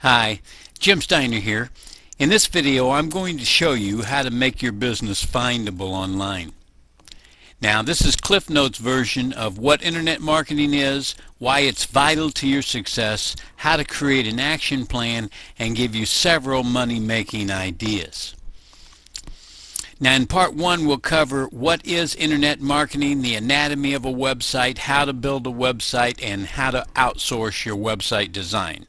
Hi, Jim Steiner here. In this video I'm going to show you how to make your business findable online. Now this is Cliff Notes version of what internet marketing is, why it's vital to your success, how to create an action plan, and give you several money-making ideas. Now in part 1 we'll cover what is internet marketing, the anatomy of a website, how to build a website, and how to outsource your website design.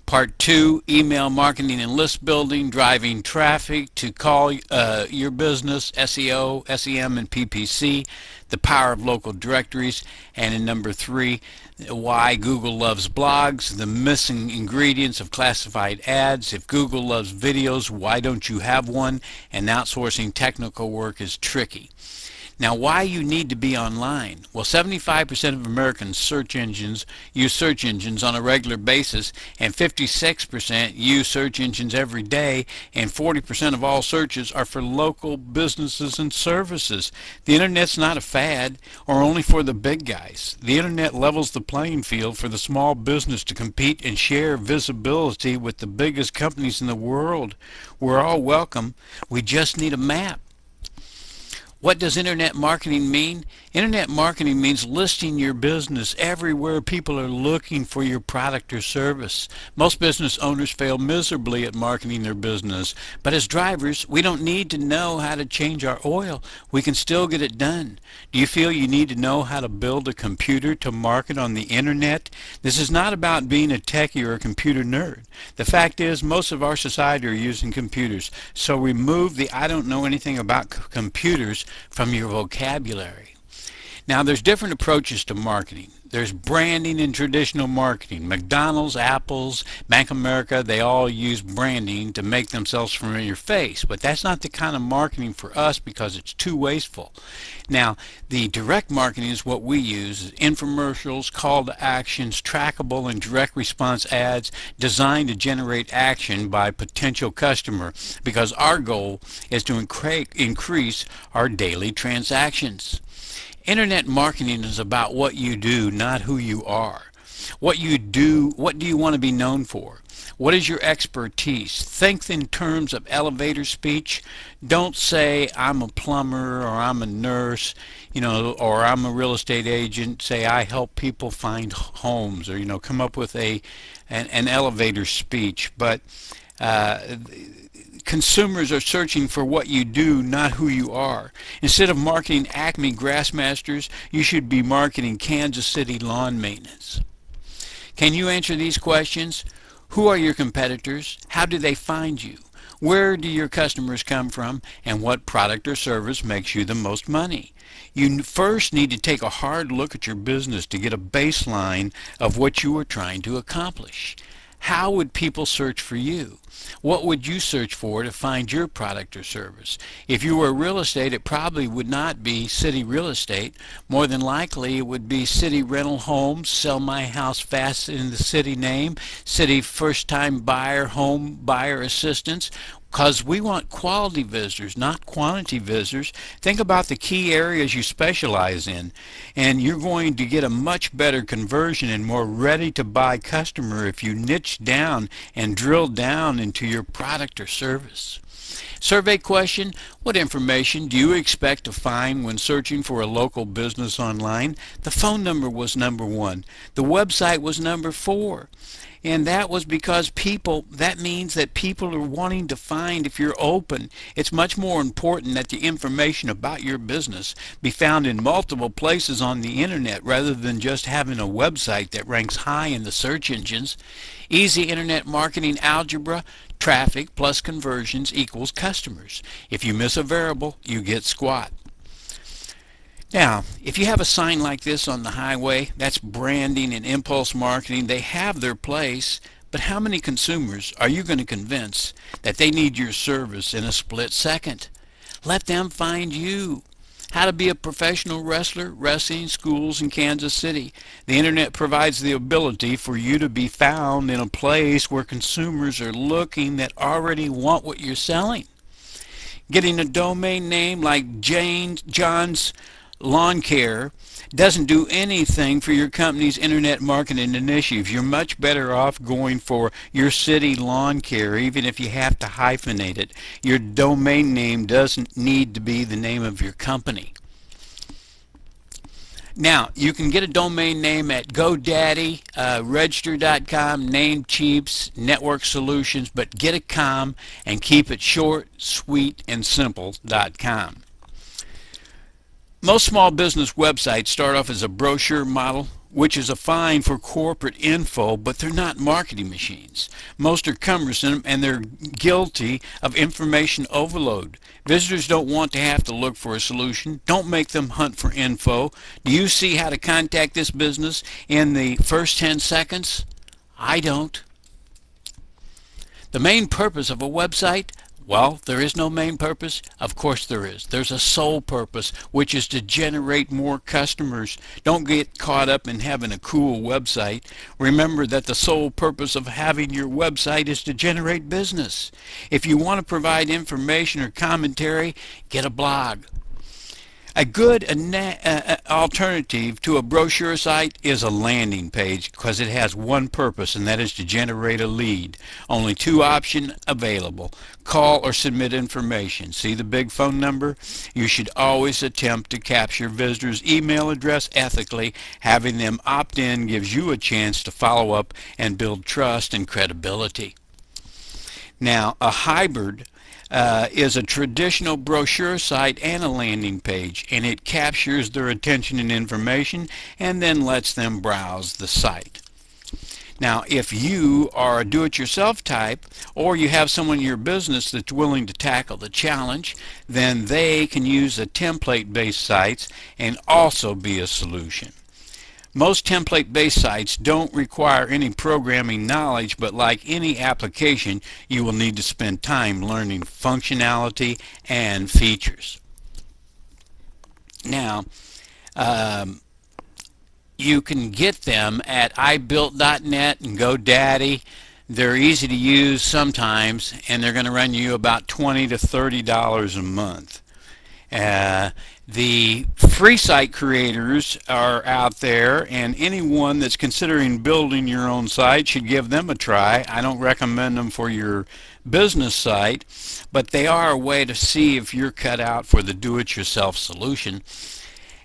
Part 2, email marketing and list building, driving traffic to call your business, SEO, SEM, and PPC, the power of local directories, and in number 3, why Google loves blogs, the missing ingredients of classified ads. If Google loves videos, why don't you have one? And outsourcing technical work is tricky. Now, why you need to be online? Well, 75% of American search engines use search engines on a regular basis, and 56% use search engines every day, and 40% of all searches are for local businesses and services. The internet's not a fad or only for the big guys. The internet levels the playing field for the small business to compete and share visibility with the biggest companies in the world. We're all welcome. We just need a map. What does internet marketing mean? Internet marketing means listing your business everywhere people are looking for your product or service. Most business owners fail miserably at marketing their business, but as drivers, we don't need to know how to change our oil. We can still get it done. Do you feel you need to know how to build a computer to market on the internet? This is not about being a techie or a computer nerd. The fact is, most of our society are using computers, so remove the I don't know anything about computers from your vocabulary. Now there's different approaches to marketing. There's branding and traditional marketing. McDonald's, Apple's, Bank of America, they all use branding to make themselves familiar face, but that's not the kind of marketing for us because it's too wasteful. Now the direct marketing is what we use: infomercials, call to actions, trackable and direct response ads designed to generate action by potential customer, because our goal is to increase our daily transactions. Internet marketing is about what you do, not who you are. What you do, what do you want to be known for? What is your expertise? Think in terms of elevator speech. Don't say I'm a plumber or I'm a nurse, or I'm a real estate agent. Say I help people find homes, or come up with an elevator speech. But consumers are searching for what you do, not who you are. Instead of marketing Acme Grassmasters, you should be marketing Kansas City Lawn Maintenance. Can you answer these questions? Who are your competitors? How do they find you? Where do your customers come from? And what product or service makes you the most money? You first need to take a hard look at your business to get a baseline of what you are trying to accomplish. How would people search for you? What would you search for to find your product or service? If you were real estate, it probably would not be city real estate. More than likely, it would be city rental homes, sell my house fast in the city name, city first-time buyer, home buyer assistance, because we want quality visitors, not quantity visitors. Think about the key areas you specialize in, and you're going to get a much better conversion and more ready-to-buy customer if you niche down and drill down into your product or service. Survey question: what information do you expect to find when searching for a local business online? The phone number was number 1. The website was number 4. And that was because that means that people are wanting to find if you're open. It's much more important that the information about your business be found in multiple places on the internet rather than just having a website that ranks high in the search engines. Easy internet marketing algebra: traffic plus conversions equals customers. If you miss a variable, you get squat. Now, if you have a sign like this on the highway, that's branding and impulse marketing. They have their place, but how many consumers are you going to convince that they need your service in a split second? Let them find you. How to be a professional wrestler, wrestling schools in Kansas City. The internet provides the ability for you to be found in a place where consumers are looking that already want what you're selling. Getting a domain name like John's Lawn Care doesn't do anything for your company's internet marketing initiatives. You're much better off going for your city lawn care, even if you have to hyphenate it. Your domain name doesn't need to be the name of your company. Now, you can get a domain name at GoDaddy, Register.com, Namecheap's, Network Solutions, but get a com and keep it short, sweet, and simple.com. Most small business websites start off as a brochure model, which is a fine for corporate info, but they're not marketing machines. Most are cumbersome and they're guilty of information overload. Visitors don't want to have to look for a solution. Don't make them hunt for info. Do you see how to contact this business in the first 10 seconds? I don't. The main purpose of a website? Well, there is no main purpose. Of course there is. There's a sole purpose, which is to generate more customers. Don't get caught up in having a cool website. Remember that the sole purpose of having your website is to generate business. If you want to provide information or commentary, get a blog. A good alternative to a brochure site is a landing page because it has one purpose, and that is to generate a lead. Only two options available: call or submit information. See the big phone number? You should always attempt to capture visitors' email address ethically. Having them opt in gives you a chance to follow up and build trust and credibility. Now, a hybrid is a traditional brochure site and a landing page, and it captures their attention and information and then lets them browse the site. Now, if you are a do-it-yourself type, or you have someone in your business that's willing to tackle the challenge, then they can use the template-based sites and also be a solution. Most template-based sites don't require any programming knowledge, but like any application, you will need to spend time learning functionality and features. Now, you can get them at ibuilt.net and GoDaddy. They're easy to use sometimes, and they're going to run you about $20 to $30 a month. The free site creators are out there, and anyone that's considering building your own site should give them a try. I don't recommend them for your business site, but they are a way to see if you're cut out for the do-it-yourself solution.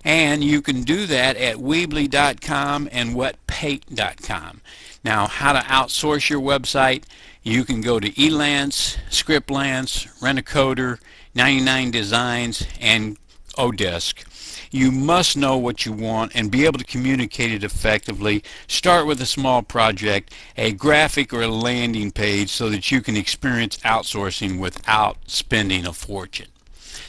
And you can do that at Weebly.com and Wetpaint.com. Now, how to outsource your website? You can go to Elance, Scriptlance, Rent-A-Coder, 99 Designs, and Odesk. You must know what you want and be able to communicate it effectively. Start with a small project, a graphic or a landing page, so that you can experience outsourcing without spending a fortune.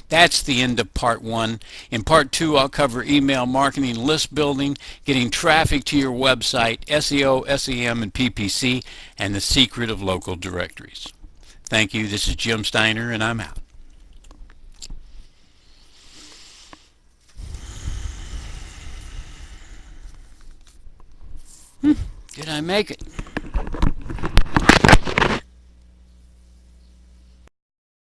That's the end of part 1. In part 2, I'll cover email marketing, list building, getting traffic to your website, SEO, SEM, and PPC, and the secret of local directories. Thank you. This is Jim Steiner, and I'm out. Did I make it?